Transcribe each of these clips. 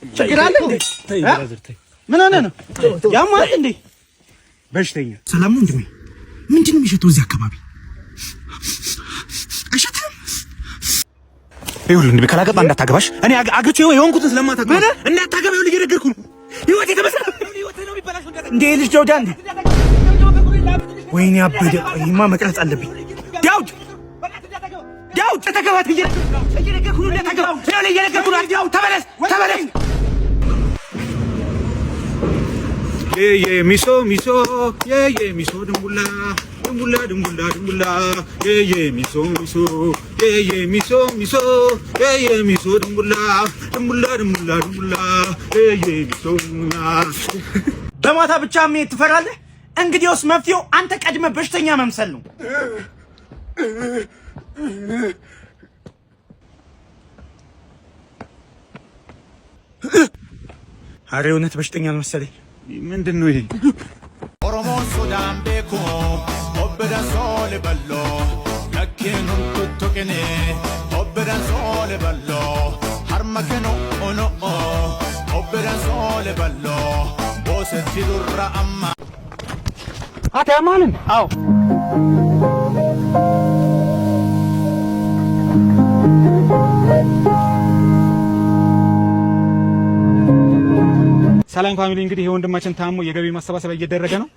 ችግር አለ እንዴ? ምን ሆነ ነው ያማል እንዴ? በሽተኛ ሰላም ነው እንዴ? ምንድነው የሚሸተው እዚህ አካባቢ? አይሸተም። ይኸውልህ እንዴ ካላገባ እንዳታገባሽ። እኔ አግቼው የሆንኩትን ስለማታገባ እንዳታገባ ይኸውልህ እየነገርኩ ነው። ህይወቴ ተበሰረ ህይወቴ ነው የሚበላሽው እንዴ ልጅ ዳውድ አንዴ ወይኔ አበደ። ይማ መቅረጽ አለብኝ። ዳውድ ተከባት እየነገርኩ ነው። እንዳታገባ ይኸውልህ እየነገርኩ ነው። ተበለስ ሚሶ ሚሶ ድንቡላ ሚሶ ድንቡላ ሚሶ በማታ ብቻ ምን ትፈራለህ? እንግዲያውስ መፍትሄው አንተ ቀድመህ በሽተኛ መምሰል ነው። ኧረ እውነት በሽተኛ አልመሰለኝ። ምንድን ነው ይሄ? ኦሮሞ ሱዳን ቤኩ ኦበዳን ሶል በሎ ለኪኑን ቱቱቅኔ ኦበዳን ሶል በሎ ሀርመከኖ ኦኖ ኦበዳን ሶል በሎ ቦሰቲ ዱራ አማ አታ ያማልን። አዎ ሰላም ፋሚሊ፣ እንግዲህ የወንድማችን ታሞ የገቢ ማሰባሰቢያ እየደረገ ነው።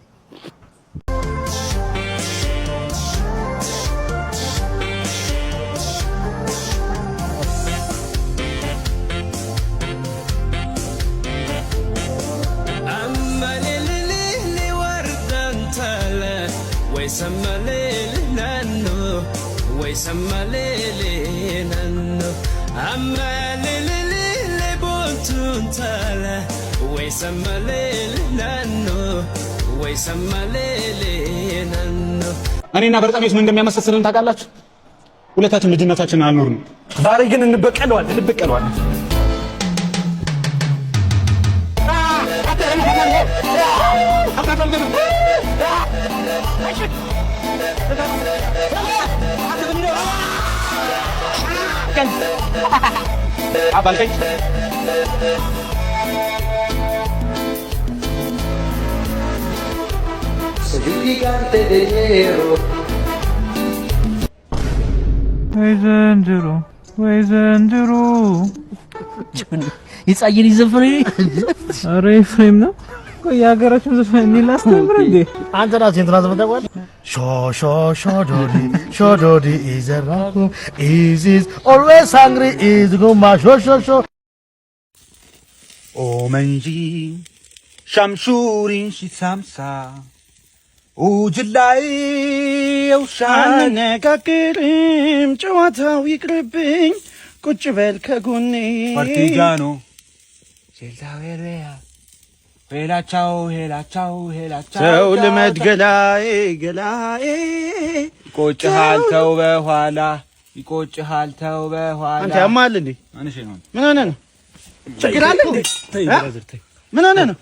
እኔና በርጣሚስ ምን እንደሚያመሳስልን ታውቃላችሁ? ሁለታችን ልጅነታችንን አልኖርንም። ዛሬ ግን እንበቀለዋለን። ወይ ዘንድሮ ይጻየን ይዘፍሪ። አረ ፍሬም ነው የሀገራችን ዘፈን ላስተምር እንዴ? አንተ ራስህ እንትና ዘፈን ታውቃለህ? ሾዶዲ ኢዘራኩ ኢዚዝ ኦልዌይስ ሃንግሪ ኢዝ ጉማ ሾ ኦ መንጂ ሻምሹሪን ሺሳምሳ ውጅላይ ውሻን ነጋግርም ጨዋታው ይቅርብኝ ቁጭ በል ከጎኔ ፓርቲጃኖ ሴልታዌሪያ ሄላቻው ሰው ልመድ ገላዬ ይቆጭሃል ተው በኋላ አንተ ያማል እንዴ? ምን ሆነ ነው? ችግር አለ እንዴ? ምን ሆነ ነው?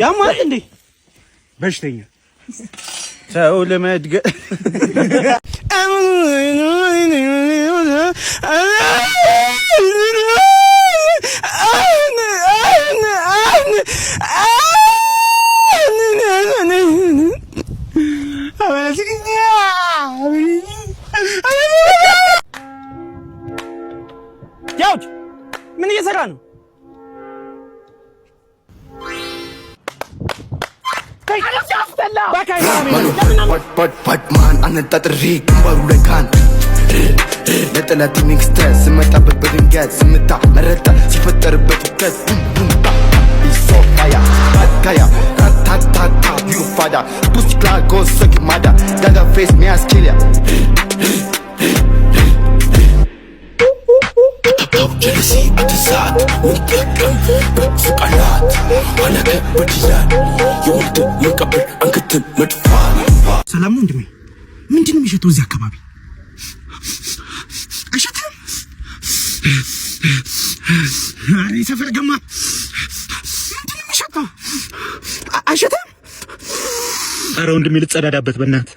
ያማል እንዴ? በሽተኛ ሰው ልመድ ዳውድ ምን እየሰራ ነው? ባድማን አነጣጥሪ ግንባሩ ለካን ለጠላት ሚክስተ ስመጣበት በድንገት ስምታ መረጣ ሲፈጠርበት ይከት ኢሶፋያ አካያ ታታታ ዩፋዳ ቡስክላ ጎሰክ ማዳ ዳጋ ፌስ ሚያስኪሊያ ጀለሲ በትዛት ምንጠቀም በፍቃላት አለከ በዲዛን የወልድ መቀበል አንክትን መድፋት። ሰላም ነው ወንድሜ? ምንድነው የሚሸተው እዚህ አካባቢ? አይሸተም። አሬ ሰፈር ገማ ምንድነው የሚሸተው? አይሸተም። አረ ወንድሜ ልጸዳዳበት በእናትህ